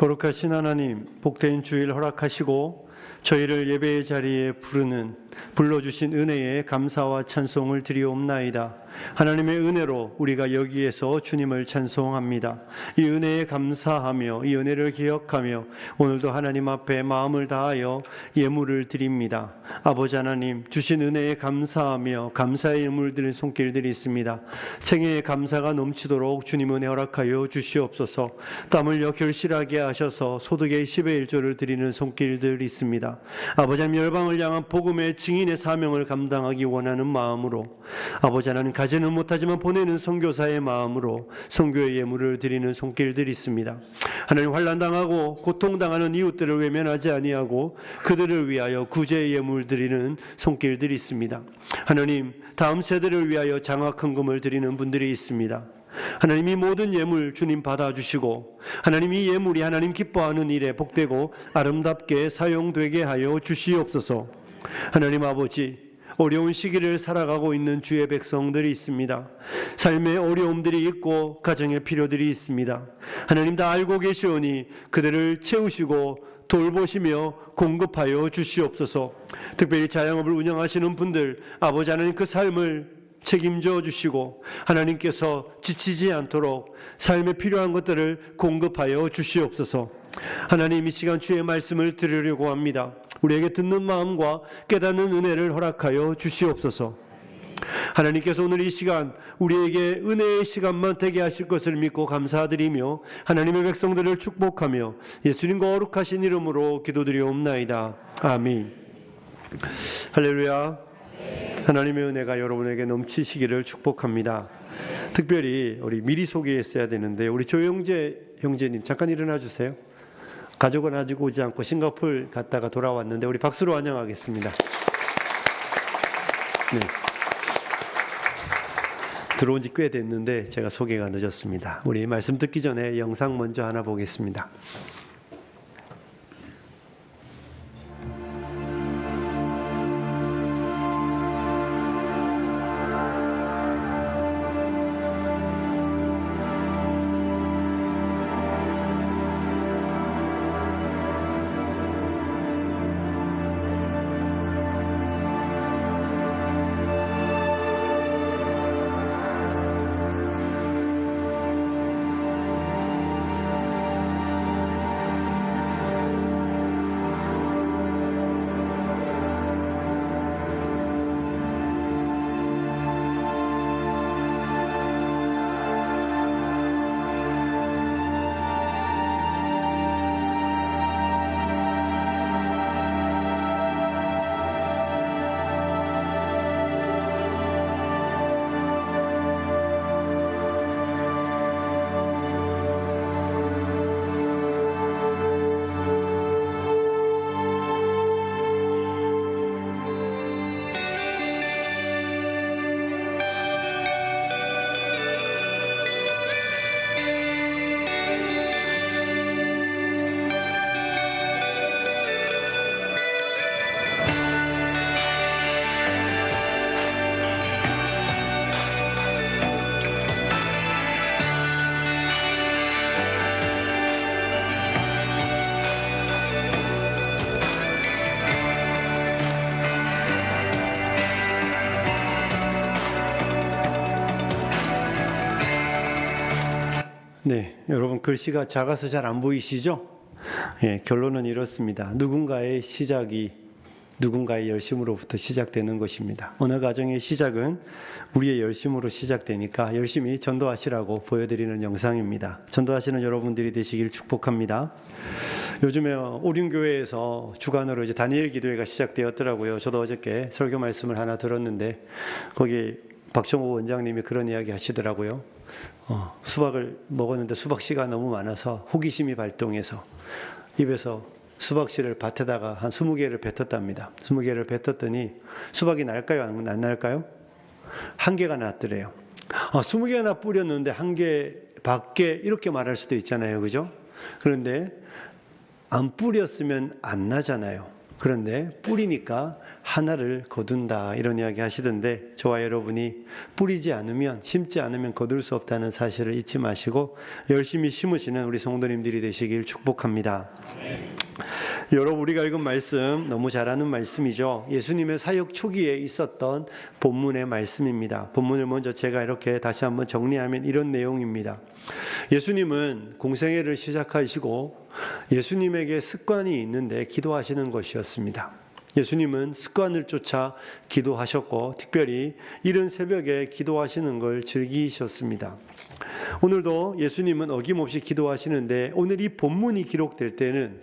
거룩하신 하나님, 복된 주일 허락하시고 저희를 예배의 자리에 불러주신 은혜에 감사와 찬송을 드리옵나이다. 하나님의 은혜로 우리가 여기에서 주님을 찬송합니다. 이 은혜에 감사하며 이 은혜를 기억하며 오늘도 하나님 앞에 마음을 다하여 예물을 드립니다. 아버지 하나님, 주신 은혜에 감사하며 감사의 예물 드린 손길들이 있습니다. 생애의 감사가 넘치도록 주님 은혜 허락하여 주시옵소서. 땀 흘려 결실하게 하셔서 소득의 10의 1조를 드리는 손길들이 있습니다. 아버지 하나님, 열방을 향한 복음의 증인의 사명을 감당하기 원하는 마음으로, 아버지 하나님, 가지는 못하지만 보내는 선교사의 마음으로 선교의 예물을 드리는 손길들이 있습니다. 하나님, 환난당하고 고통당하는 이웃들을 외면하지 아니하고 그들을 위하여 구제의 예물 드리는 손길들이 있습니다. 하나님, 다음 세대를 위하여 장학헌금을 드리는 분들이 있습니다. 하나님, 이 모든 예물 주님 받아주시고 하나님, 이 예물이 하나님 기뻐하는 일에 복되고 아름답게 사용되게 하여 주시옵소서. 하나님 아버지, 어려운 시기를 살아가고 있는 주의 백성들이 있습니다. 삶의 어려움들이 있고 가정의 필요들이 있습니다. 하나님 다 알고 계시오니 그들을 채우시고 돌보시며 공급하여 주시옵소서. 특별히 자영업을 운영하시는 분들, 아버지 하나님, 그 삶을 책임져 주시고 하나님께서 지치지 않도록 삶에 필요한 것들을 공급하여 주시옵소서. 하나님, 이 시간 주의 말씀을 들으려고 합니다. 우리에게 듣는 마음과 깨닫는 은혜를 허락하여 주시옵소서. 하나님께서 오늘 이 시간 우리에게 은혜의 시간만 되게 하실 것을 믿고 감사드리며 하나님의 백성들을 축복하며 예수님 거룩하신 이름으로 기도드리옵나이다. 아멘. 할렐루야. 하나님의 은혜가 여러분에게 넘치시기를 축복합니다. 특별히 우리 미리 소개했어야 되는데 우리 조영재 형제님 잠깐 일어나 주세요. 가족은 아직 오지 않고 싱가포르 갔다가 돌아왔는데 우리 박수로 환영하겠습니다. 네. 들어온 지 꽤 됐는데 제가 소개가 늦었습니다. 우리 말씀 듣기 전에 영상 먼저 하나 보겠습니다. 네, 여러분 글씨가 작아서 잘 안 보이시죠? 예, 결론은 이렇습니다. 누군가의 시작이 누군가의 열심으로부터 시작되는 것입니다. 어느 가정의 시작은 우리의 열심으로 시작되니까 열심히 전도하시라고 보여드리는 영상입니다. 전도하시는 여러분들이 되시길 축복합니다. 요즘에 오륜교회에서 주간으로 이제 다니엘 기도회가 시작되었더라고요. 저도 어저께 설교 말씀을 하나 들었는데 거기 박정호 원장님이 그런 이야기 하시더라고요. 수박을 먹었는데 수박씨가 너무 많아서 호기심이 발동해서 입에서 수박씨를 밭에다가 한 20개를 뱉었답니다. 20개를 뱉었더니 수박이 날까요? 안 날까요? 1개가 났더래요. 20개나 뿌렸는데 1개 밖에 이렇게 말할 수도 있잖아요. 그죠? 그런데 안 뿌렸으면 안 나잖아요. 그런데 뿌리니까 하나를 거둔다 이런 이야기 하시던데, 저와 여러분이 뿌리지 않으면, 심지 않으면 거둘 수 없다는 사실을 잊지 마시고 열심히 심으시는 우리 성도님들이 되시길 축복합니다. 여러분, 우리가 읽은 말씀 너무 잘 아는 말씀이죠. 예수님의 사역 초기에 있었던 본문의 말씀입니다. 본문을 먼저 제가 이렇게 다시 한번 정리하면 이런 내용입니다. 예수님은 공생애를 시작하시고 예수님에게 습관이 있는데 기도하시는 것이었습니다. 예수님은 습관을 쫓아 기도하셨고 특별히 이른 새벽에 기도하시는 걸 즐기셨습니다. 오늘도 예수님은 어김없이 기도하시는데, 오늘 이 본문이 기록될 때는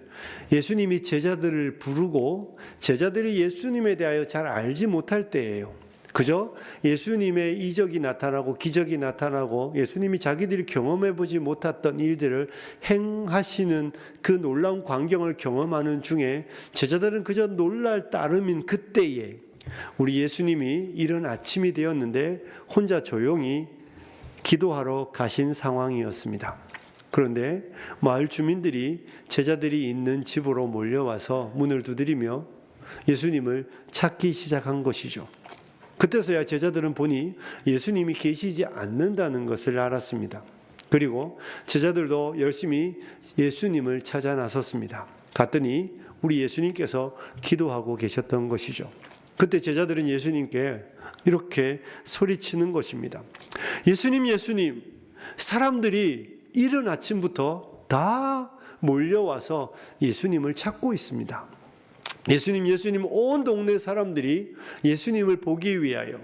예수님이 제자들을 부르고 제자들이 예수님에 대하여 잘 알지 못할 때예요. 그저 예수님의 이적이 나타나고 기적이 나타나고 예수님이 자기들이 경험해보지 못했던 일들을 행하시는 그 놀라운 광경을 경험하는 중에 제자들은 그저 놀랄 따름인 그때에 우리 예수님이 이른 아침이 되었는데 혼자 조용히 기도하러 가신 상황이었습니다. 그런데 마을 주민들이 제자들이 있는 집으로 몰려와서 문을 두드리며 예수님을 찾기 시작한 것이죠. 그때서야 제자들은 보니 예수님이 계시지 않는다는 것을 알았습니다. 그리고 제자들도 열심히 예수님을 찾아 나섰습니다. 갔더니 우리 예수님께서 기도하고 계셨던 것이죠. 그때 제자들은 예수님께 이렇게 소리치는 것입니다. 예수님, 예수님, 사람들이 이른 아침부터 다 몰려와서 예수님을 찾고 있습니다. 예수님, 온 동네 사람들이 예수님을 보기 위하여,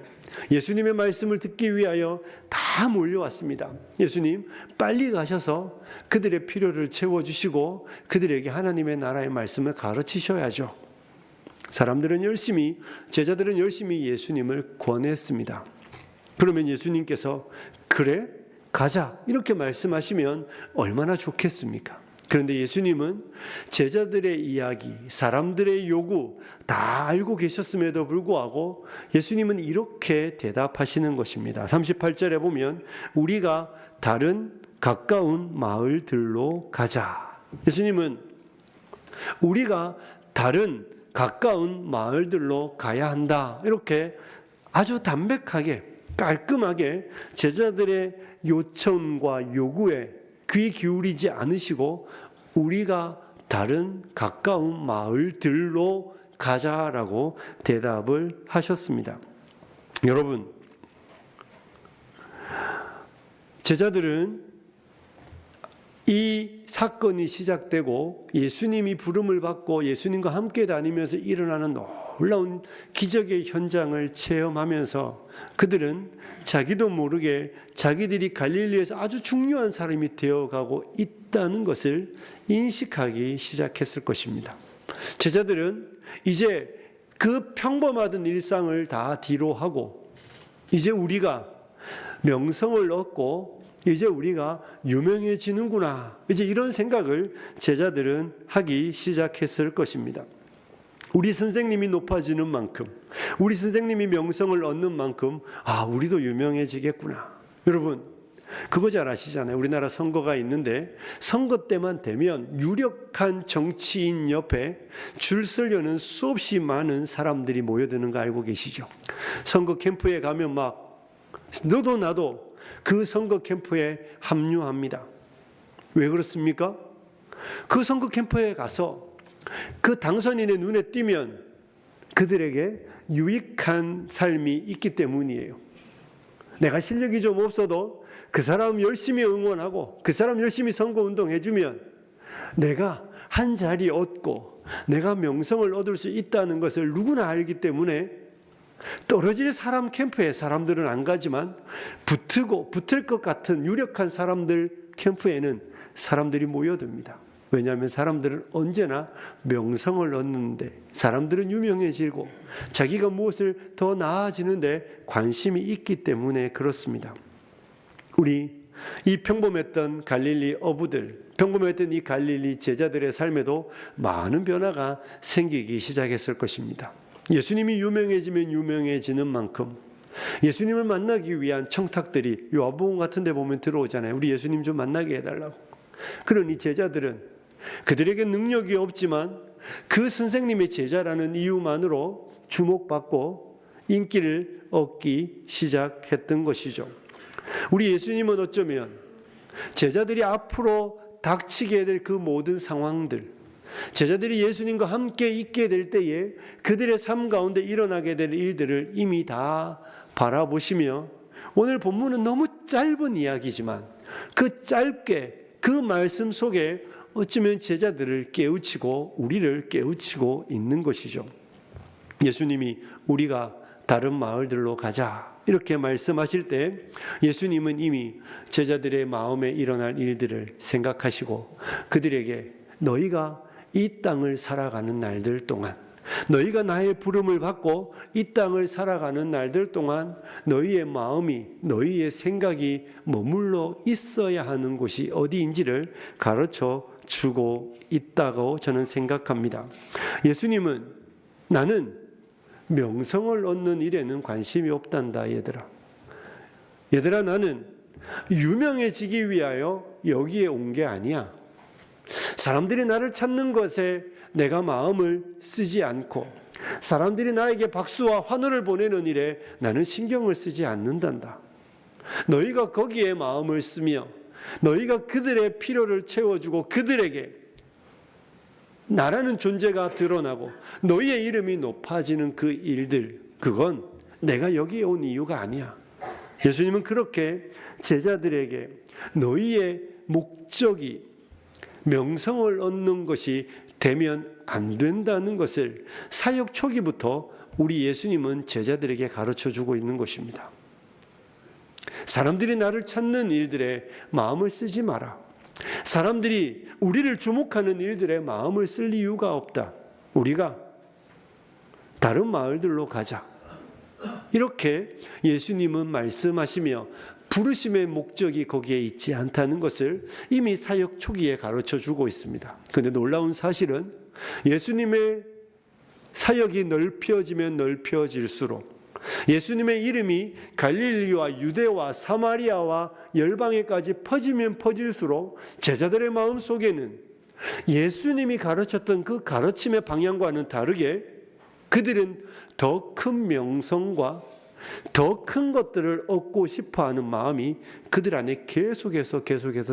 예수님의 말씀을 듣기 위하여 다 몰려왔습니다. 예수님, 빨리 가셔서 그들의 필요를 채워주시고 그들에게 하나님의 나라의 말씀을 가르치셔야죠. 제자들은 열심히 예수님을 권했습니다. 그러면 예수님께서 그래? 가자, 이렇게 말씀하시면 얼마나 좋겠습니까? 그런데 예수님은 제자들의 이야기, 사람들의 요구 다 알고 계셨음에도 불구하고 예수님은 이렇게 대답하시는 것입니다. 38절에 보면 우리가 다른 가까운 마을들로 가자. 예수님은 우리가 다른 가까운 마을들로 가야 한다, 이렇게 아주 담백하게 깔끔하게 제자들의 요청과 요구에 귀 기울이지 않으시고 우리가 다른 가까운 마을들로 가자라고 대답을 하셨습니다. 여러분, 제자들은 이 사건이 시작되고 예수님이 부름을 받고 예수님과 함께 다니면서 일어나는 놀라운 기적의 현장을 체험하면서 그들은 자기도 모르게 자기들이 갈릴리에서 아주 중요한 사람이 되어가고 있다는 것을 인식하기 시작했을 것입니다. 제자들은 이제 그 평범하던 일상을 다 뒤로 하고 이제 우리가 명성을 얻고 이제 우리가 유명해지는구나, 이제 이런 생각을 제자들은 하기 시작했을 것입니다. 우리 선생님이 높아지는 만큼, 우리 선생님이 명성을 얻는 만큼 우리도 유명해지겠구나. 여러분, 그거 잘 아시잖아요. 우리나라 선거가 있는데 선거 때만 되면 유력한 정치인 옆에 줄 서려는 수없이 많은 사람들이 모여드는 거 알고 계시죠? 선거 캠프에 가면 막 너도 나도 그 선거 캠프에 합류합니다. 왜 그렇습니까? 그 선거 캠프에 가서 그 당선인의 눈에 띄면 그들에게 유익한 삶이 있기 때문이에요. 내가 실력이 좀 없어도 그 사람 열심히 응원하고 그 사람 열심히 선거운동 해주면 내가 한 자리 얻고 내가 명성을 얻을 수 있다는 것을 누구나 알기 때문에 떨어질 사람 캠프에 사람들은 안 가지만 붙을 것 같은 유력한 사람들 캠프에는 사람들이 모여듭니다. 왜냐하면 사람들은 언제나 명성을 얻는데, 사람들은 유명해지고 자기가 무엇을 더 나아지는데 관심이 있기 때문에 그렇습니다. 우리 이 평범했던 갈릴리 어부들, 평범했던 이 갈릴리 제자들의 삶에도 많은 변화가 생기기 시작했을 것입니다. 예수님이 유명해지면 유명해지는 만큼 예수님을 만나기 위한 청탁들이 요한복음 같은 데 보면 들어오잖아요. 우리 예수님 좀 만나게 해달라고. 그러니 제자들은 그들에게 능력이 없지만 그 선생님의 제자라는 이유만으로 주목받고 인기를 얻기 시작했던 것이죠. 우리 예수님은 어쩌면 제자들이 앞으로 닥치게 될 그 모든 상황들, 제자들이 예수님과 함께 있게 될 때에 그들의 삶 가운데 일어나게 될 일들을 이미 다 바라보시며, 오늘 본문은 너무 짧은 이야기지만 그 짧게 그 말씀 속에 어쩌면 제자들을 깨우치고 우리를 깨우치고 있는 것이죠. 예수님이 우리가 다른 마을들로 가자 이렇게 말씀하실 때 예수님은 이미 제자들의 마음에 일어날 일들을 생각하시고 그들에게 너희가 이 땅을 살아가는 날들 동안, 너희가 나의 부름을 받고 이 땅을 살아가는 날들 동안 너희의 마음이, 너희의 생각이 머물러 있어야 하는 곳이 어디인지를 가르쳐 주고 있다고 저는 생각합니다. 예수님은 나는 명성을 얻는 일에는 관심이 없단다 얘들아. 얘들아, 나는 유명해지기 위하여 여기에 온 게 아니야. 사람들이 나를 찾는 것에 내가 마음을 쓰지 않고 사람들이 나에게 박수와 환호를 보내는 일에 나는 신경을 쓰지 않는단다. 너희가 거기에 마음을 쓰며 너희가 그들의 필요를 채워주고 그들에게 나라는 존재가 드러나고 너희의 이름이 높아지는 그 일들, 그건 내가 여기에 온 이유가 아니야. 예수님은 그렇게 제자들에게 너희의 목적이 명성을 얻는 것이 되면 안 된다는 것을 사역 초기부터 우리 예수님은 제자들에게 가르쳐주고 있는 것입니다. 사람들이 나를 찾는 일들에 마음을 쓰지 마라. 사람들이 우리를 주목하는 일들에 마음을 쓸 이유가 없다. 우리가 다른 마을들로 가자. 이렇게 예수님은 말씀하시며 부르심의 목적이 거기에 있지 않다는 것을 이미 사역 초기에 가르쳐주고 있습니다. 그런데 놀라운 사실은 예수님의 사역이 넓혀지면 넓혀질수록 예수님의 이름이 갈릴리와 유대와 사마리아와 열방에까지 퍼지면 퍼질수록 제자들의 마음속에는 예수님이 가르쳤던 그 가르침의 방향과는 다르게 그들은 더 큰 명성과 더 큰 것들을 얻고 싶어하는 마음이 그들 안에 계속해서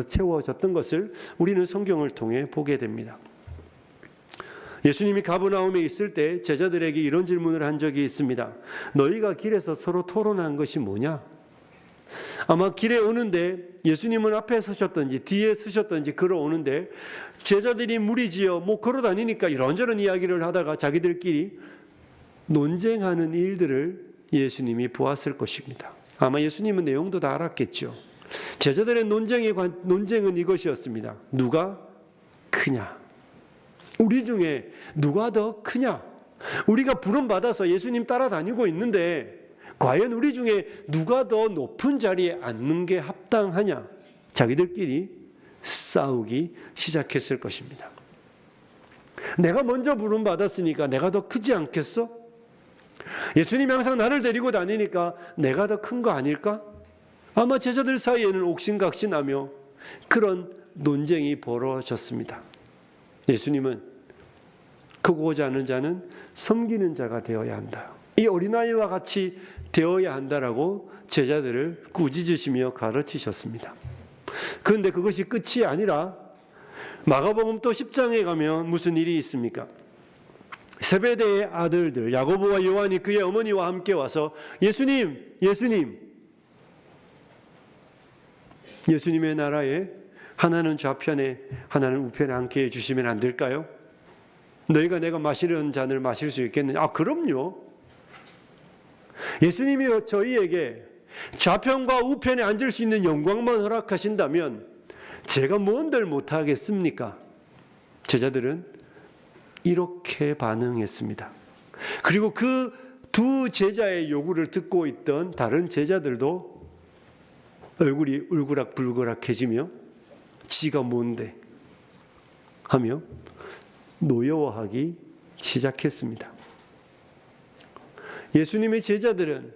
채워졌던 것을 우리는 성경을 통해 보게 됩니다. 예수님이 가버나움에 있을 때 제자들에게 이런 질문을 한 적이 있습니다. 너희가 길에서 서로 토론한 것이 뭐냐? 아마 길에 오는데 예수님은 앞에 서셨던지 뒤에 서셨던지 걸어오는데 제자들이 무리지어 걸어 다니니까 이런저런 이야기를 하다가 자기들끼리 논쟁하는 일들을 예수님이 보았을 것입니다. 아마 예수님은 내용도 다 알았겠죠. 제자들의 논쟁은 이것이었습니다. 누가 크냐? 우리 중에 누가 더 크냐? 우리가 부름받아서 예수님 따라다니고 있는데 과연 우리 중에 누가 더 높은 자리에 앉는 게 합당하냐? 자기들끼리 싸우기 시작했을 것입니다. 내가 먼저 부름받았으니까 내가 더 크지 않겠어? 예수님이 항상 나를 데리고 다니니까 내가 더 큰 거 아닐까? 아마 제자들 사이에는 옥신각신하며 그런 논쟁이 벌어졌습니다. 예수님은 크고자 하는 자는 섬기는 자가 되어야 한다. 이 어린아이와 같이 되어야 한다라고 제자들을 꾸짖으시며 가르치셨습니다. 그런데 그것이 끝이 아니라 마가복음 또 10장에 가면 무슨 일이 있습니까? 세베대의 아들들 야고보와 요한이 그의 어머니와 함께 와서 예수님의 나라에 하나는 좌편에 하나는 우편에 앉게 해주시면 안 될까요? 너희가 내가 마시려는 잔을 마실 수 있겠느냐? 그럼요. 예수님이 저희에게 좌편과 우편에 앉을 수 있는 영광만 허락하신다면 제가 뭔들 못하겠습니까? 제자들은 이렇게 반응했습니다. 그리고 그 두 제자의 요구를 듣고 있던 다른 제자들도 얼굴이 울그락불그락해지며 지가 뭔데 하며 노여워하기 시작했습니다. 예수님의 제자들은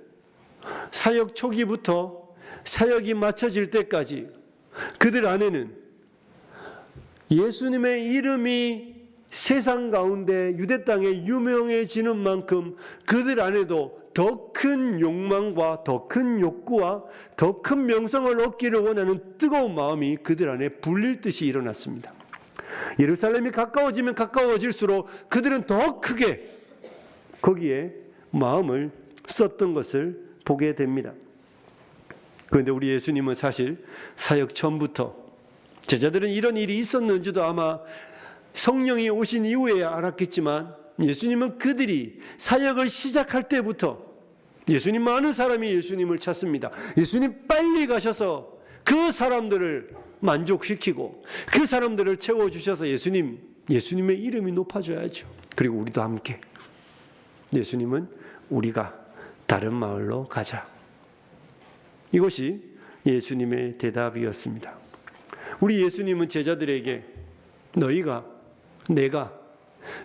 사역 초기부터 사역이 마쳐질 때까지 그들 안에는 예수님의 이름이 세상 가운데 유대 땅에 유명해지는 만큼 그들 안에도 더 큰 욕망과 더 큰 욕구와 더 큰 명성을 얻기를 원하는 뜨거운 마음이 그들 안에 불릴 듯이 일어났습니다. 예루살렘이 가까워지면 가까워질수록 그들은 더 크게 거기에 마음을 썼던 것을 보게 됩니다. 그런데 우리 예수님은 사실 사역 전부터, 제자들은 이런 일이 있었는지도 아마 성령이 오신 이후에야 알았겠지만, 예수님은 그들이 사역을 시작할 때부터 예수님, 많은 사람이 예수님을 찾습니다. 예수님 빨리 가셔서 그 사람들을 만족시키고 그 사람들을 채워주셔서 예수님의 이름이 높아져야죠. 그리고 우리도 함께 예수님은 우리가 다른 마을로 가자. 이것이 예수님의 대답이었습니다. 우리 예수님은 제자들에게 내가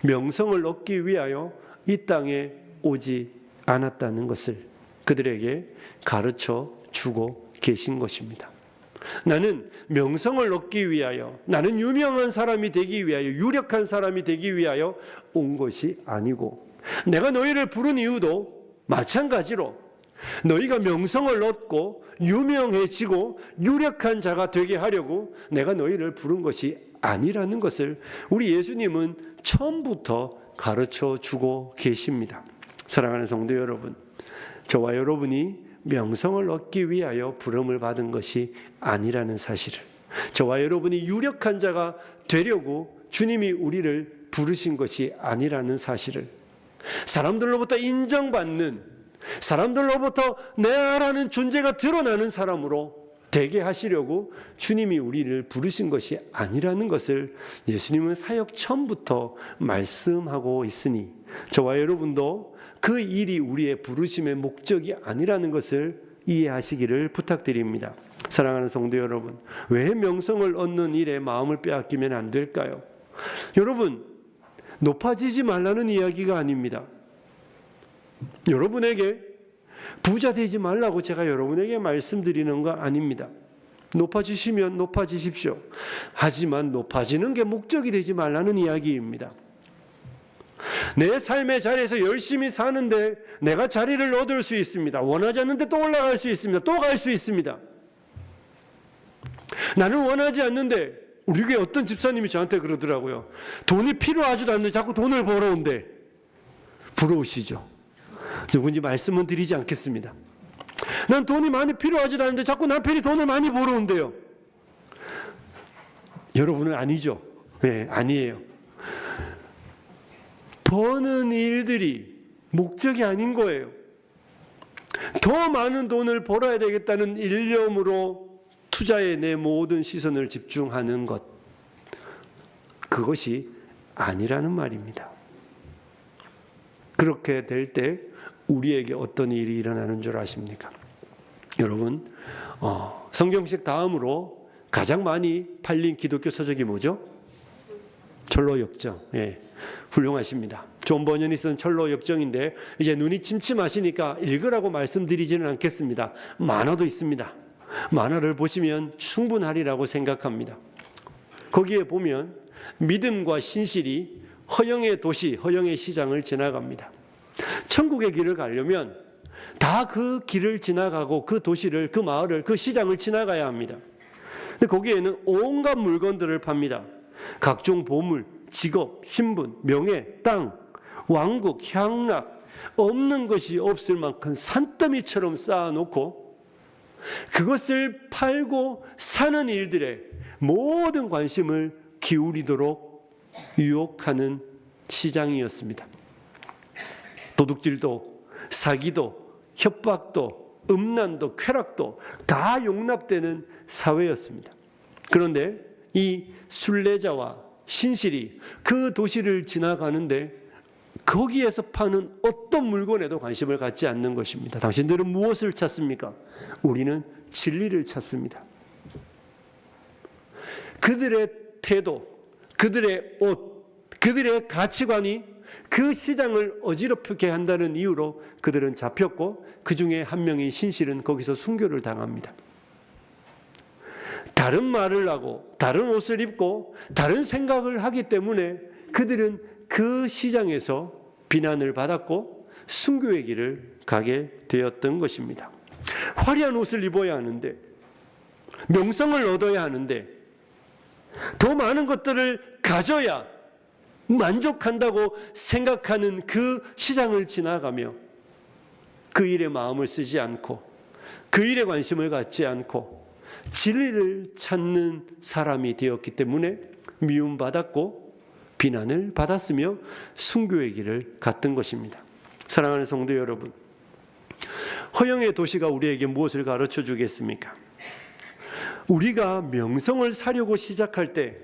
명성을 얻기 위하여 이 땅에 오지 않았다는 것을 그들에게 가르쳐 주고 계신 것입니다. 나는 명성을 얻기 위하여, 나는 유명한 사람이 되기 위하여, 유력한 사람이 되기 위하여 온 것이 아니고, 내가 너희를 부른 이유도 마찬가지로 너희가 명성을 얻고 유명해지고 유력한 자가 되게 하려고 내가 너희를 부른 것이 아니라는 것을 우리 예수님은 처음부터 가르쳐 주고 계십니다. 사랑하는 성도 여러분, 저와 여러분이 명성을 얻기 위하여 부름을 받은 것이 아니라는 사실을, 저와 여러분이 유력한 자가 되려고 주님이 우리를 부르신 것이 아니라는 사실을, 사람들로부터 인정받는, 사람들로부터 내라는 존재가 드러나는 사람으로 되게 하시려고 주님이 우리를 부르신 것이 아니라는 것을 예수님은 사역 처음부터 말씀하고 있으니, 저와 여러분도 그 일이 우리의 부르심의 목적이 아니라는 것을 이해하시기를 부탁드립니다. 사랑하는 성도 여러분, 왜 명성을 얻는 일에 마음을 빼앗기면 안 될까요? 여러분, 높아지지 말라는 이야기가 아닙니다. 여러분에게 부자 되지 말라고 제가 여러분에게 말씀드리는 거 아닙니다. 높아지시면 높아지십시오. 하지만 높아지는 게 목적이 되지 말라는 이야기입니다. 내 삶의 자리에서 열심히 사는데 내가 자리를 얻을 수 있습니다. 원하지 않는데 또 올라갈 수 있습니다. 또 갈 수 있습니다. 나는 원하지 않는데, 우리 교회 어떤 집사님이 저한테 그러더라고요. 돈이 필요하지도 않는데 자꾸 돈을 벌어온대. 부러우시죠? 누군지 말씀은 드리지 않겠습니다. 난 돈이 많이 필요하지도 않는데 자꾸 남편이 돈을 많이 벌어온대요. 여러분은 아니죠? 네, 아니에요. 버는 일들이 목적이 아닌 거예요. 더 많은 돈을 벌어야 되겠다는 일념으로 투자에 내 모든 시선을 집중하는 것, 그것이 아니라는 말입니다. 그렇게 될 때 우리에게 어떤 일이 일어나는 줄 아십니까? 여러분, 성경책 다음으로 가장 많이 팔린 기독교 서적이 뭐죠? 철로역정. 예, 훌륭하십니다. 존 버년이 쓴 철로역정인데, 이제 눈이 침침하시니까 읽으라고 말씀드리지는 않겠습니다. 만화도 있습니다. 만화를 보시면 충분하리라고 생각합니다. 거기에 보면 믿음과 신실이 허영의 도시, 허영의 시장을 지나갑니다. 천국의 길을 가려면 다 그 길을 지나가고 그 도시를, 그 마을을, 그 시장을 지나가야 합니다. 근데 거기에는 온갖 물건들을 팝니다. 각종 보물, 직업, 신분, 명예, 땅, 왕국, 향락, 없는 것이 없을 만큼 산더미처럼 쌓아놓고 그것을 팔고 사는 일들에 모든 관심을 기울이도록 유혹하는 시장이었습니다. 도둑질도, 사기도, 협박도, 음란도, 쾌락도 다 용납되는 사회였습니다. 그런데 이 순례자와 신실이 그 도시를 지나가는데 거기에서 파는 어떤 물건에도 관심을 갖지 않는 것입니다. 당신들은 무엇을 찾습니까? 우리는 진리를 찾습니다. 그들의 태도, 그들의 옷, 그들의 가치관이 그 시장을 어지럽게 한다는 이유로 그들은 잡혔고, 그 중에 한 명이 신실은 거기서 순교를 당합니다. 다른 말을 하고 다른 옷을 입고 다른 생각을 하기 때문에 그들은 그 시장에서 비난을 받았고 순교의 길을 가게 되었던 것입니다. 화려한 옷을 입어야 하는데, 명성을 얻어야 하는데, 더 많은 것들을 가져야 만족한다고 생각하는 그 시장을 지나가며 그 일에 마음을 쓰지 않고 그 일에 관심을 갖지 않고 진리를 찾는 사람이 되었기 때문에 미움받았고 비난을 받았으며 순교의 길을 갔던 것입니다. 사랑하는 성도 여러분, 허영의 도시가 우리에게 무엇을 가르쳐 주겠습니까? 우리가 명성을 사려고 시작할 때,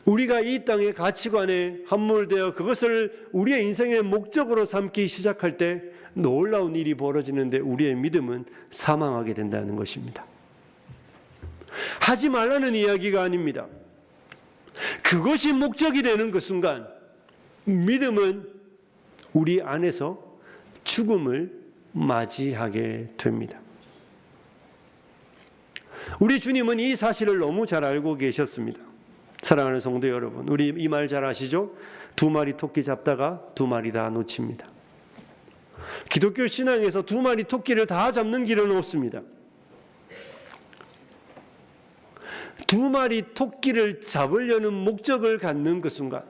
우리가 이 땅의 가치관에 함몰되어 그것을 우리의 인생의 목적으로 삼기 시작할 때 놀라운 일이 벌어지는데 우리의 믿음은 사망하게 된다는 것입니다. 하지 말라는 이야기가 아닙니다. 그것이 목적이 되는 그 순간 믿음은 우리 안에서 죽음을 맞이하게 됩니다. 우리 주님은 이 사실을 너무 잘 알고 계셨습니다. 사랑하는 성도 여러분, 우리 이 말 잘 아시죠? 2마리 토끼 잡다가 2마리 다 놓칩니다. 기독교 신앙에서 2마리 토끼를 다 잡는 길은 없습니다. 2마리 토끼를 잡으려는 목적을 갖는 그 순간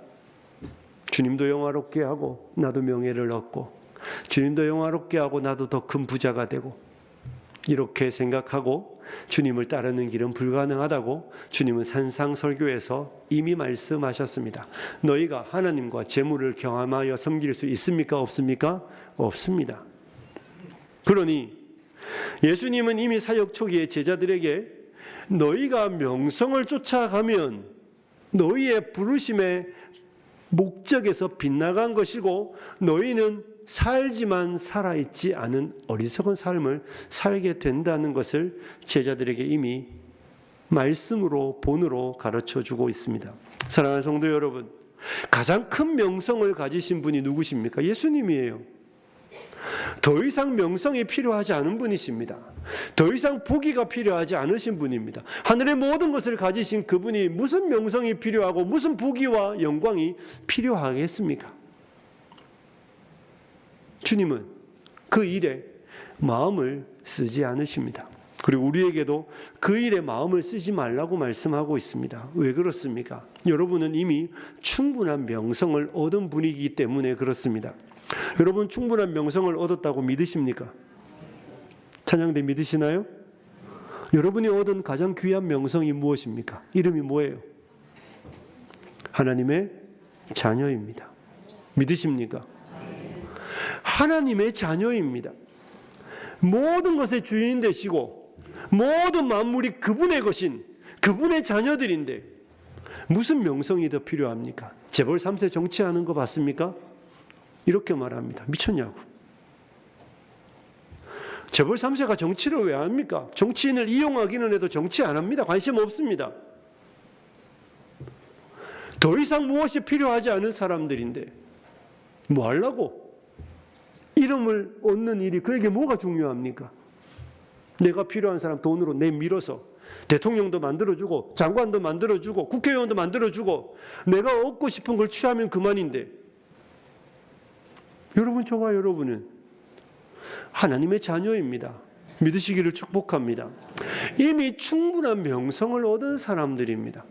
주님도 영화롭게 하고 나도 명예를 얻고, 주님도 영화롭게 하고 나도 더 큰 부자가 되고, 이렇게 생각하고 주님을 따르는 길은 불가능하다고 주님은 산상설교에서 이미 말씀하셨습니다. 너희가 하나님과 재물을 경험하여 섬길 수 있습니까? 없습니까? 없습니다. 그러니 예수님은 이미 사역 초기에 제자들에게 너희가 명성을 쫓아가면 너희의 부르심의 목적에서 빗나간 것이고 너희는 살지만 살아있지 않은 어리석은 삶을 살게 된다는 것을 제자들에게 이미 말씀으로 본으로 가르쳐주고 있습니다. 사랑하는 성도 여러분, 가장 큰 명성을 가지신 분이 누구십니까? 예수님이에요. 더 이상 명성이 필요하지 않은 분이십니다. 더 이상 부귀가 필요하지 않으신 분입니다. 하늘의 모든 것을 가지신 그분이 무슨 명성이 필요하고 무슨 부귀와 영광이 필요하겠습니까? 주님은 그 일에 마음을 쓰지 않으십니다. 그리고 우리에게도 그 일에 마음을 쓰지 말라고 말씀하고 있습니다. 왜 그렇습니까? 여러분은 이미 충분한 명성을 얻은 분이기 때문에 그렇습니다. 여러분 충분한 명성을 얻었다고 믿으십니까? 찬양대 믿으시나요? 여러분이 얻은 가장 귀한 명성이 무엇입니까? 이름이 뭐예요? 하나님의 자녀입니다. 믿으십니까? 하나님의 자녀입니다. 모든 것의 주인 되시고 모든 만물이 그분의 것인 그분의 자녀들인데 무슨 명성이 더 필요합니까? 재벌 3세 정치하는 거 봤습니까? 이렇게 말합니다. 미쳤냐고. 재벌 3세가 정치를 왜 합니까? 정치인을 이용하기는 해도 정치 안 합니다. 관심 없습니다. 더 이상 무엇이 필요하지 않은 사람들인데 뭐 하려고? 이름을 얻는 일이 그에게 뭐가 중요합니까? 내가 필요한 사람 돈으로 내밀어서 대통령도 만들어주고 장관도 만들어주고 국회의원도 만들어주고 내가 얻고 싶은 걸 취하면 그만인데, 여러분, 저와 여러분은 하나님의 자녀입니다. 믿으시기를 축복합니다. 이미 충분한 명성을 얻은 사람들입니다.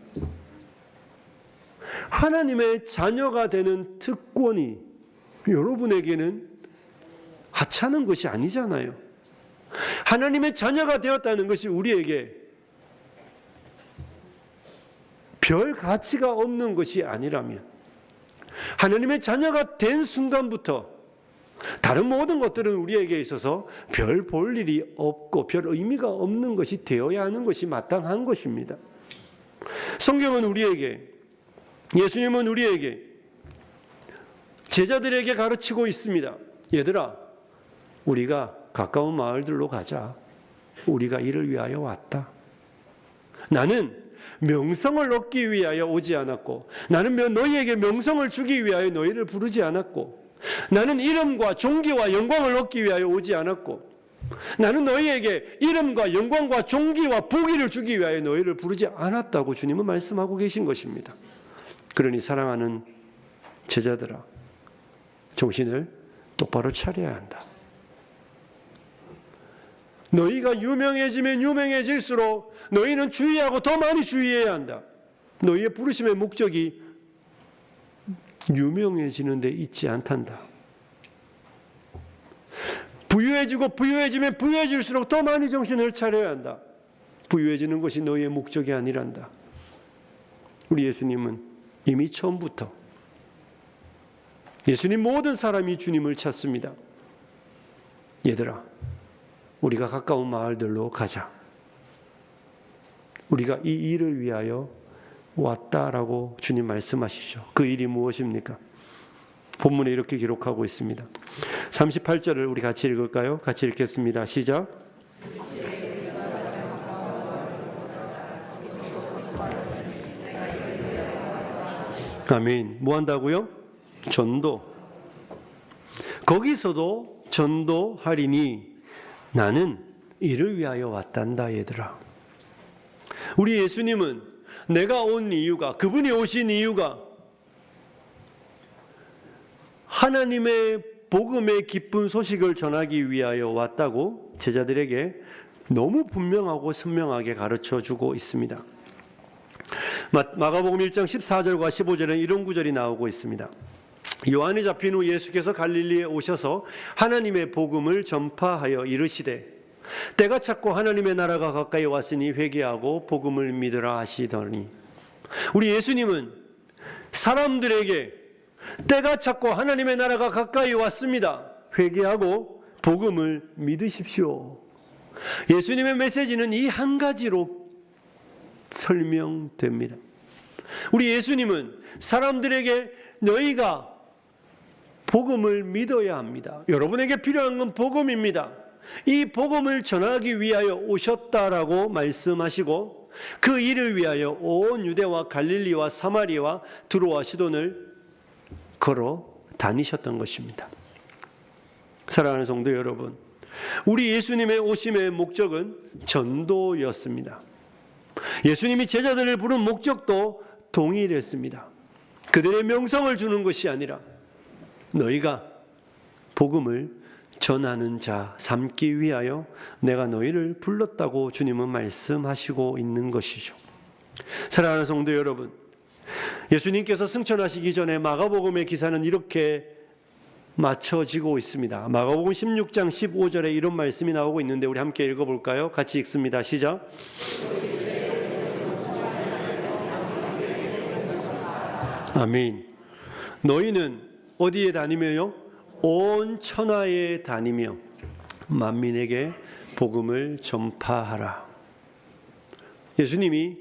하나님의 자녀가 되는 특권이 여러분에게는 하찮은 것이 아니잖아요. 하나님의 자녀가 되었다는 것이 우리에게 별 가치가 없는 것이 아니라면, 하나님의 자녀가 된 순간부터 다른 모든 것들은 우리에게 있어서 별 볼 일이 없고 별 의미가 없는 것이 되어야 하는 것이 마땅한 것입니다. 성경은 우리에게, 예수님은 우리에게, 제자들에게 가르치고 있습니다. 얘들아, 우리가 가까운 마을들로 가자. 우리가 이를 위하여 왔다. 나는 명성을 얻기 위하여 오지 않았고, 나는 너희에게 명성을 주기 위하여 너희를 부르지 않았고, 나는 이름과 존귀와 영광을 얻기 위하여 오지 않았고, 나는 너희에게 이름과 영광과 존귀와 부귀를 주기 위하여 너희를 부르지 않았다고 주님은 말씀하고 계신 것입니다. 그러니 사랑하는 제자들아, 정신을 똑바로 차려야 한다. 너희가 유명해지면 유명해질수록 너희는 주의하고 더 많이 주의해야 한다. 너희의 부르심의 목적이 유명해지는 데 있지 않단다. 부유해지고 부유해지면 부유해질수록 더 많이 정신을 차려야 한다. 부유해지는 것이 너희의 목적이 아니란다. 우리 예수님은 이미 처음부터 예수님 모든 사람이 주님을 찾습니다. 얘들아, 우리가 가까운 마을들로 가자. 우리가 이 일을 위하여 왔다라고 주님 말씀하시죠. 그 일이 무엇입니까? 본문에 이렇게 기록하고 있습니다. 38절을 우리 같이 읽을까요? 같이 읽겠습니다. 시작. 아멘. 뭐 한다고요? 전도. 거기서도 전도하리니 나는 이를 위하여 왔단다. 얘들아, 우리 예수님은 내가 온 이유가, 그분이 오신 이유가 하나님의 복음의 기쁜 소식을 전하기 위하여 왔다고 제자들에게 너무 분명하고 선명하게 가르쳐주고 있습니다. 마가복음 1장 14절과 15절에 이런 구절이 나오고 있습니다. 요한이 잡힌 후 예수께서 갈릴리에 오셔서 하나님의 복음을 전파하여 이르시되 때가 찼고 하나님의 나라가 가까이 왔으니 회개하고 복음을 믿으라 하시더니, 우리 예수님은 사람들에게 때가 찼고 하나님의 나라가 가까이 왔습니다. 회개하고 복음을 믿으십시오. 예수님의 메시지는 이 한 가지로 설명됩니다. 우리 예수님은 사람들에게 너희가 복음을 믿어야 합니다. 여러분에게 필요한 건 복음입니다. 이 복음을 전하기 위하여 오셨다라고 말씀하시고 그 일을 위하여 온 유대와 갈릴리와 사마리아와 두로와 시돈을 걸어 다니셨던 것입니다. 사랑하는 성도 여러분, 우리 예수님의 오심의 목적은 전도였습니다. 예수님이 제자들을 부른 목적도 동일했습니다. 그들의 명성을 주는 것이 아니라 너희가 복음을 전하는 자 삼기 위하여 내가 너희를 불렀다고 주님은 말씀하시고 있는 것이죠. 사랑하는 성도 여러분, 예수님께서 승천하시기 전에 마가복음의 기사는 이렇게 맞춰지고 있습니다. 마가복음 16장 15절에 이런 말씀이 나오고 있는데 우리 함께 읽어볼까요? 같이 읽습니다. 시작. 아멘. 너희는 어디에 다니며요? 온 천하에 다니며 만민에게 복음을 전파하라. 예수님이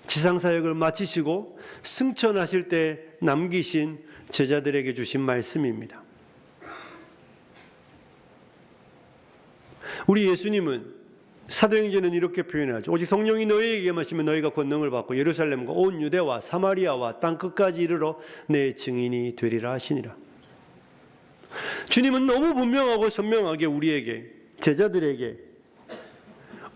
지상사역을 마치시고 승천하실 때 남기신 제자들에게 주신 말씀입니다. 우리 예수님은 사도행전은 이렇게 표현하죠. 오직 성령이 너희에게 임하시면 너희가 권능을 받고 예루살렘과 온 유대와 사마리아와 땅끝까지 이르러 내 증인이 되리라 하시니라. 주님은 너무 분명하고 선명하게 우리에게, 제자들에게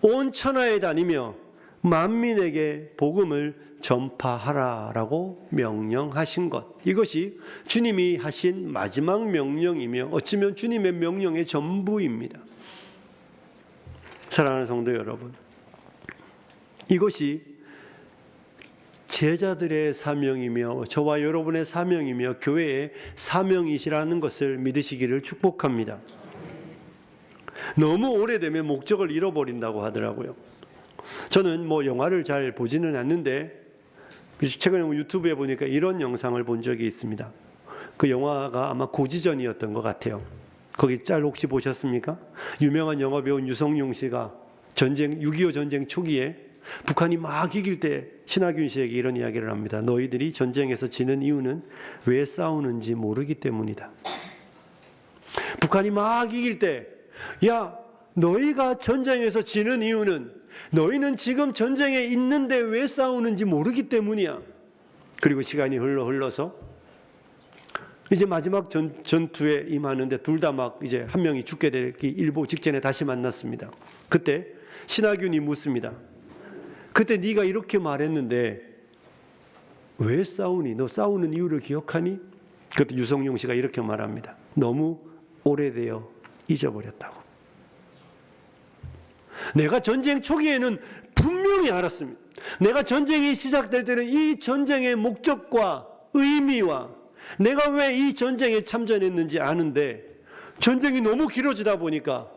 온 천하에 다니며 만민에게 복음을 전파하라라고 명령하신 것, 이것이 주님이 하신 마지막 명령이며 어쩌면 주님의 명령의 전부입니다. 사랑하는 성도 여러분, 이것이 제자들의 사명이며 저와 여러분의 사명이며 교회의 사명이시라는 것을 믿으시기를 축복합니다. 너무 오래되면 목적을 잃어버린다고 하더라고요. 저는 영화를 잘 보지는 않는데 최근에 유튜브에 보니까 이런 영상을 본 적이 있습니다. 그 영화가 아마 고지전이었던 것 같아요. 거기 짤 혹시 보셨습니까? 유명한 영화배우 유성룡 씨가 6.25 전쟁 초기에 북한이 막 이길 때 신하균 씨에게 이런 이야기를 합니다. 너희들이 전쟁에서 지는 이유는 왜 싸우는지 모르기 때문이다. 북한이 막 이길 때, 야, 너희가 전쟁에서 지는 이유는 너희는 지금 전쟁에 있는데 왜 싸우는지 모르기 때문이야. 그리고 시간이 흘러서 이제 마지막 전투에 임하는데 둘 다 막 이제 한 명이 죽게 되기 일보 직전에 다시 만났습니다. 그때 신하균이 묻습니다. 그때 네가 이렇게 말했는데 왜 싸우니? 너 싸우는 이유를 기억하니? 그때 유성룡 씨가 이렇게 말합니다. 너무 오래되어 잊어버렸다고. 내가 전쟁 초기에는 분명히 알았습니다. 내가 전쟁이 시작될 때는 이 전쟁의 목적과 의미와 내가 왜 이 전쟁에 참전했는지 아는데 전쟁이 너무 길어지다 보니까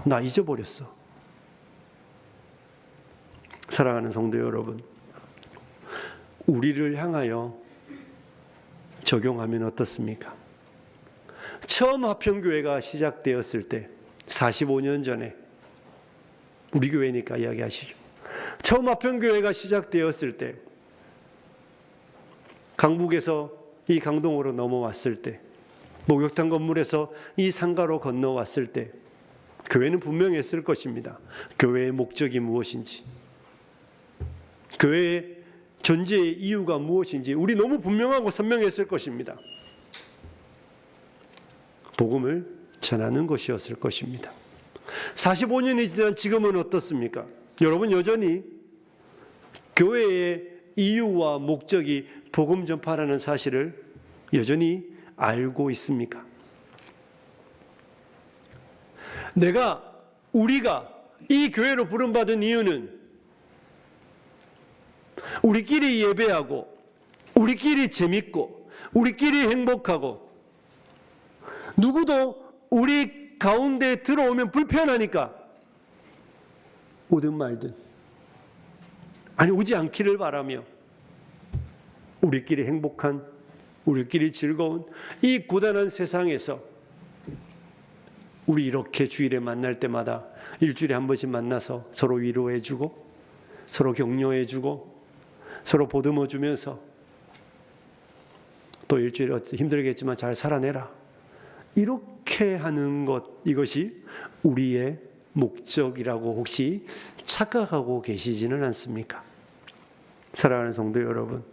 나 잊어버렸어. 사랑하는 성도 여러분, 우리를 향하여 적용하면 어떻습니까? 처음 화평교회가 시작되었을 때 45년 전에 우리 교회니까 이야기하시죠. 처음 화평교회가 시작되었을 때 강북에서 이 강동으로 넘어왔을 때 목욕탕 건물에서 이 상가로 건너왔을 때 교회는 분명했을 것입니다. 교회의 목적이 무엇인지, 교회의 존재의 이유가 무엇인지 우리 너무 분명하고 선명했을 것입니다. 복음을 전하는 것이었을 것입니다. 45년이 지난 지금은 어떻습니까? 여러분 여전히 교회의 이유와 목적이 복음 전파라는 사실을 여전히 알고 있습니까? 우리가 이 교회로 부름받은 이유는 우리끼리 예배하고 우리끼리 재밌고 우리끼리 행복하고 누구도 우리 가운데 들어오면 불편하니까 오든 말든 아니 오지 않기를 바라며 우리끼리 행복한 우리끼리 즐거운 이 고단한 세상에서 우리 이렇게 주일에 만날 때마다 일주일에 한 번씩 만나서 서로 위로해주고 서로 격려해주고 서로 보듬어주면서 또 일주일 힘들겠지만 잘 살아내라 이렇게 하는 것, 이것이 우리의 목적이라고 혹시 착각하고 계시지는 않습니까? 사랑하는 성도 여러분,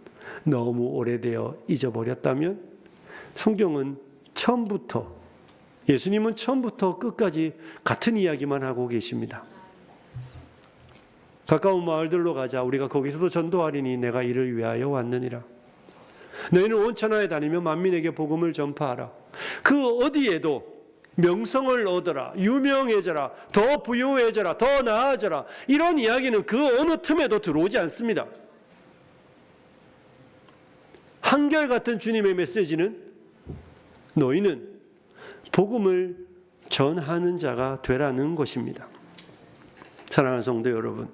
너무 오래되어 잊어버렸다면 성경은 처음부터, 예수님은 처음부터 끝까지 같은 이야기만 하고 계십니다. 가까운 마을들로 가자. 우리가 거기서도 전도하리니 내가 이를 위하여 왔느니라. 너희는 온 천하에 다니며 만민에게 복음을 전파하라. 그 어디에도 명성을 얻어라, 유명해져라, 더 부유해져라, 더 나아져라, 이런 이야기는 그 어느 틈에도 들어오지 않습니다. 한결같은 주님의 메시지는 너희는 복음을 전하는 자가 되라는 것입니다. 사랑하는 성도 여러분,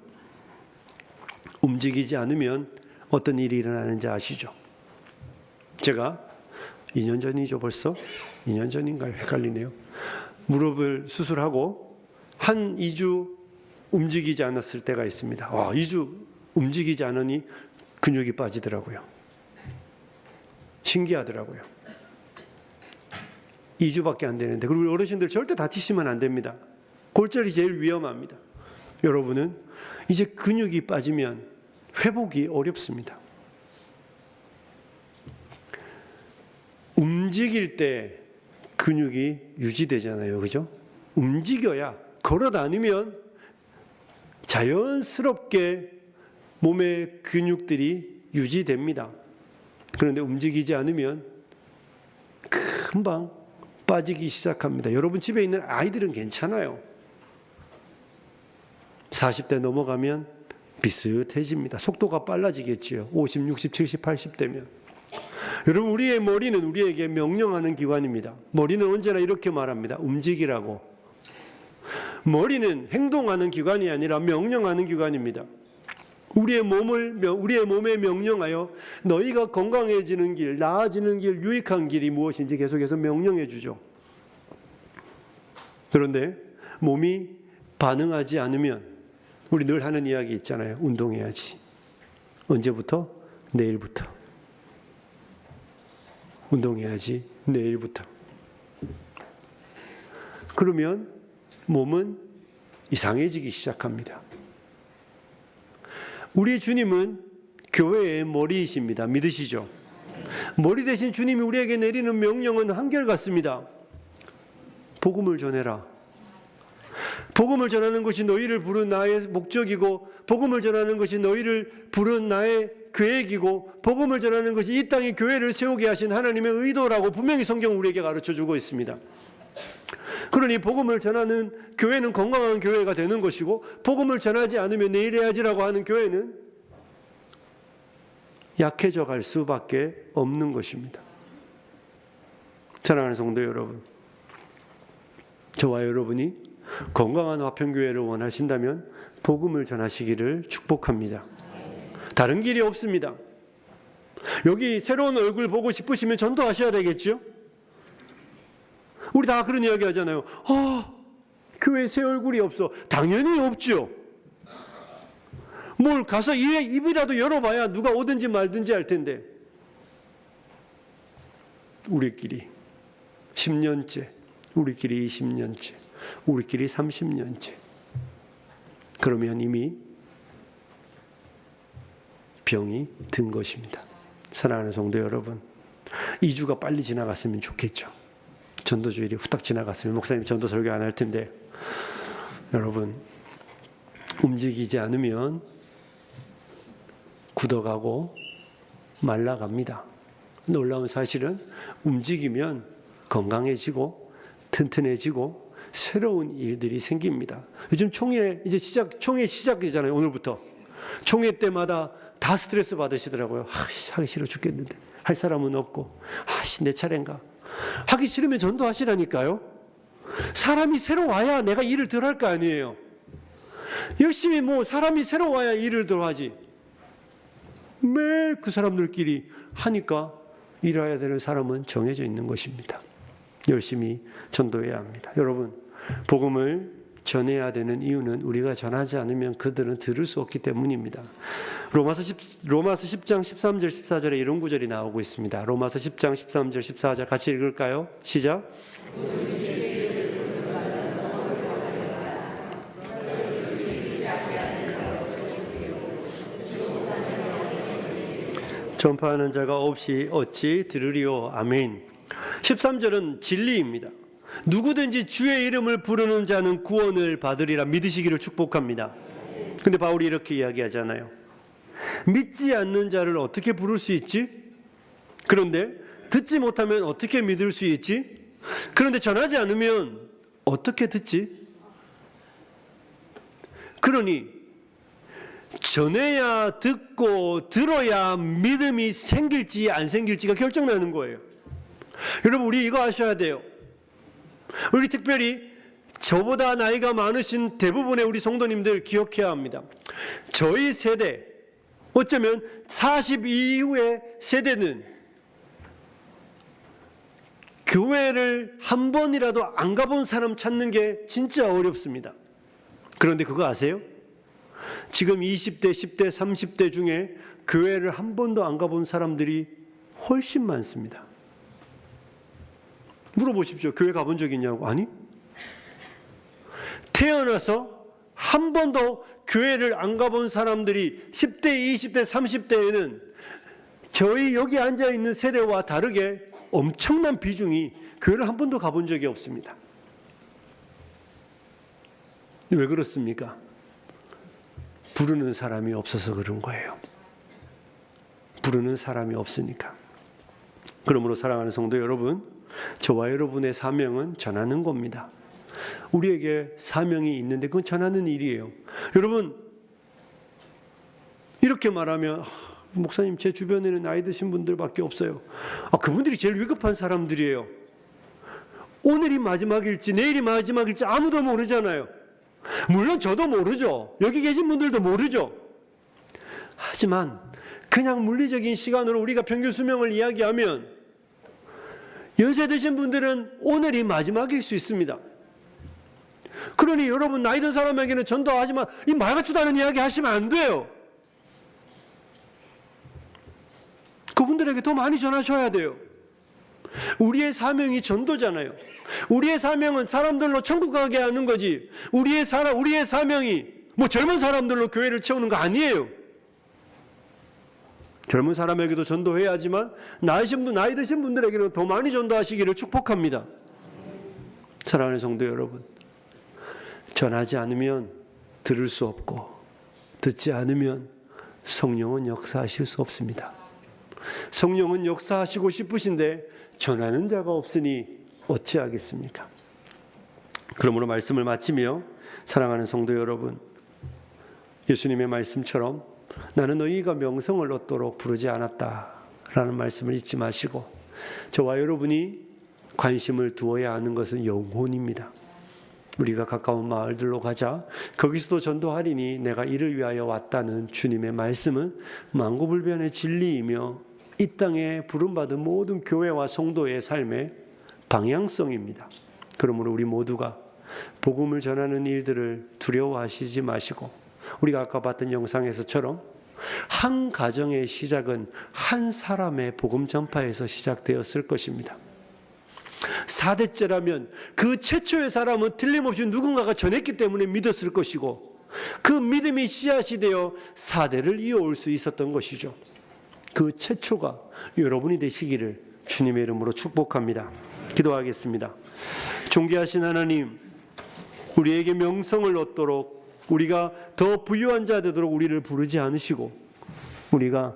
움직이지 않으면 어떤 일이 일어나는지 아시죠? 제가 2년 전이죠, 벌써? 2년 전인가요? 헷갈리네요. 무릎을 수술하고 한 2주 움직이지 않았을 때가 있습니다. 2주 움직이지 않으니 근육이 빠지더라고요. 신기하더라고요. 2주밖에 안 되는데, 그리고 어르신들 절대 다치시면 안 됩니다. 골절이 제일 위험합니다. 여러분은 이제 근육이 빠지면 회복이 어렵습니다. 움직일 때 근육이 유지되잖아요. 그죠? 움직여야, 걸어 다니면 자연스럽게 몸의 근육들이 유지됩니다. 그런데 움직이지 않으면 금방 빠지기 시작합니다. 여러분 집에 있는 아이들은 괜찮아요. 40대 넘어가면 비슷해집니다. 속도가 빨라지겠지요. 50, 60, 70, 80대면. 여러분 우리의 머리는 우리에게 명령하는 기관입니다. 머리는 언제나 이렇게 말합니다. 움직이라고. 머리는 행동하는 기관이 아니라 명령하는 기관입니다. 우리의 몸에 명령하여 너희가 건강해지는 길, 나아지는 길, 유익한 길이 무엇인지 계속해서 명령해 주죠. 그런데 몸이 반응하지 않으면 우리 늘 하는 이야기 있잖아요. 운동해야지. 언제부터? 내일부터. 운동해야지. 내일부터. 그러면 몸은 이상해지기 시작합니다. 우리 주님은 교회의 머리이십니다. 믿으시죠? 머리 대신 주님이 우리에게 내리는 명령은 한결같습니다. 복음을 전해라. 복음을 전하는 것이 너희를 부른 나의 목적이고, 복음을 전하는 것이 너희를 부른 나의 계획이고, 복음을 전하는 것이 이 땅에 교회를 세우게 하신 하나님의 의도라고 분명히 성경은 우리에게 가르쳐주고 있습니다. 그러니 복음을 전하는 교회는 건강한 교회가 되는 것이고, 복음을 전하지 않으면 내일 해야지라고 하는 교회는 약해져 갈 수밖에 없는 것입니다. 사랑하는 성도 여러분, 저와 여러분이 건강한 화평교회를 원하신다면 복음을 전하시기를 축복합니다. 다른 길이 없습니다. 여기 새로운 얼굴 보고 싶으시면 전도하셔야 되겠죠? 우리 다 그런 이야기 하잖아요. 교회에 새 얼굴이 없어. 당연히 없죠. 뭘 가서 입이라도 열어봐야 누가 오든지 말든지 할 텐데, 우리끼리 10년째, 우리끼리 20년째, 우리끼리 30년째, 그러면 이미 병이 든 것입니다. 사랑하는 성도 여러분, 2주가 빨리 지나갔으면 좋겠죠. 전도주일이 후딱 지나갔으면 목사님 전도 설교 안 할 텐데, 여러분 움직이지 않으면 굳어가고 말라갑니다. 놀라운 사실은 움직이면 건강해지고 튼튼해지고 새로운 일들이 생깁니다. 요즘 총회 시작이잖아요. 오늘부터 총회 때마다 다 스트레스 받으시더라고요. 하기 싫어 죽겠는데 할 사람은 없고, 내 차례인가. 하기 싫으면 전도하시라니까요. 사람이 새로 와야 내가 일을 덜 할 거 아니에요. 열심히 사람이 새로 와야 일을 덜 하지. 매일 그 사람들끼리 하니까 일해야 되는 사람은 정해져 있는 것입니다. 열심히 전도해야 합니다. 여러분, 복음을 전해야 되는 이유는 우리가 전하지 않으면 그들은 들을 수 없기 때문입니다. 로마서 10장 13절 14절에 이런 구절이 나오고 있습니다. 로마서 10장 13절 14절 같이 읽을까요? 시작. 전파하는 자가 없이 어찌 들으리요. 아멘. 13절은 진리입니다. 누구든지 주의 이름을 부르는 자는 구원을 받으리라 믿으시기를 축복합니다. 근데 바울이 이렇게 이야기하잖아요. 믿지 않는 자를 어떻게 부를 수 있지? 그런데 듣지 못하면 어떻게 믿을 수 있지? 그런데 전하지 않으면 어떻게 듣지? 그러니 전해야 듣고 들어야 믿음이 생길지 안 생길지가 결정나는 거예요. 여러분, 우리 이거 아셔야 돼요. 우리 특별히 저보다 나이가 많으신 대부분의 우리 성도님들 기억해야 합니다. 저희 세대, 어쩌면 40 이후의 세대는 교회를 한 번이라도 안 가본 사람 찾는 게 진짜 어렵습니다. 그런데 그거 아세요? 지금 20대, 10대, 30대 중에 교회를 한 번도 안 가본 사람들이 훨씬 많습니다. 물어보십시오. 교회 가본 적 있냐고. 아니? 태어나서 한 번도 교회를 안 가본 사람들이 10대, 20대, 30대에는 저희 여기 앉아있는 세대와 다르게 엄청난 비중이 교회를 한 번도 가본 적이 없습니다. 왜 그렇습니까? 부르는 사람이 없어서 그런 거예요. 부르는 사람이 없으니까. 그러므로 사랑하는 성도 여러분, 저와 여러분의 사명은 전하는 겁니다. 우리에게 사명이 있는데 그건 전하는 일이에요. 여러분, 이렇게 말하면 목사님, 제 주변에는 나이 드신 분들밖에 없어요. 그분들이 제일 위급한 사람들이에요. 오늘이 마지막일지 내일이 마지막일지 아무도 모르잖아요. 물론 저도 모르죠. 여기 계신 분들도 모르죠. 하지만 그냥 물리적인 시간으로 우리가 평균 수명을 이야기하면 연세 드신 분들은 오늘이 마지막일 수 있습니다. 그러니 여러분, 나이 든 사람에게는 전도하지만 이 말 같지도 않은 이야기 하시면 안 돼요. 그분들에게 더 많이 전하셔야 돼요. 우리의 사명이 전도잖아요. 우리의 사명은 사람들로 천국 가게 하는 거지, 우리의 사명이 젊은 사람들로 교회를 채우는 거 아니에요. 젊은 사람에게도 전도해야 하지만 나이 드신 분들에게는 더 많이 전도하시기를 축복합니다. 사랑하는 성도 여러분, 전하지 않으면 들을 수 없고 듣지 않으면 성령은 역사하실 수 없습니다. 성령은 역사하시고 싶으신데 전하는 자가 없으니 어찌하겠습니까? 그러므로 말씀을 마치며 사랑하는 성도 여러분, 예수님의 말씀처럼 나는 너희가 명성을 얻도록 부르지 않았다라는 말씀을 잊지 마시고 저와 여러분이 관심을 두어야 하는 것은 영혼입니다. 우리가 가까운 마을들로 가자 거기서도 전도하리니 내가 이를 위하여 왔다는 주님의 말씀은 만고불변의 진리이며 이 땅에 부름받은 모든 교회와 성도의 삶의 방향성입니다. 그러므로 우리 모두가 복음을 전하는 일들을 두려워하시지 마시고 우리가 아까 봤던 영상에서처럼 한 가정의 시작은 한 사람의 복음 전파에서 시작되었을 것입니다. 4대째라면 그 최초의 사람은 틀림없이 누군가가 전했기 때문에 믿었을 것이고 그 믿음이 씨앗이 되어 4대를 이어올 수 있었던 것이죠. 그 최초가 여러분이 되시기를 주님의 이름으로 축복합니다. 기도하겠습니다. 존귀하신 하나님, 우리에게 명성을 얻도록 우리가 더 부유한 자 되도록 우리를 부르지 않으시고 우리가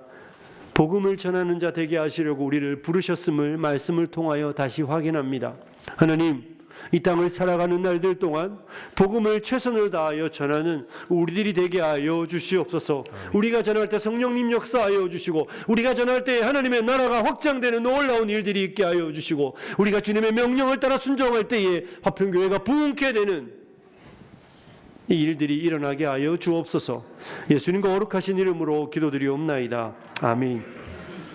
복음을 전하는 자 되게 하시려고 우리를 부르셨음을 말씀을 통하여 다시 확인합니다. 하나님, 이 땅을 살아가는 날들 동안 복음을 최선을 다하여 전하는 우리들이 되게 하여 주시옵소서. 우리가 전할 때 성령님 역사하여 주시고 우리가 전할 때 하나님의 나라가 확장되는 놀라운 일들이 있게 하여 주시고 우리가 주님의 명령을 따라 순종할 때에 화평교회가 부흥케 되는 이 일들이 일어나게 하여 주옵소서. 예수님과 거룩하신 이름으로 기도드리옵나이다. 아멘.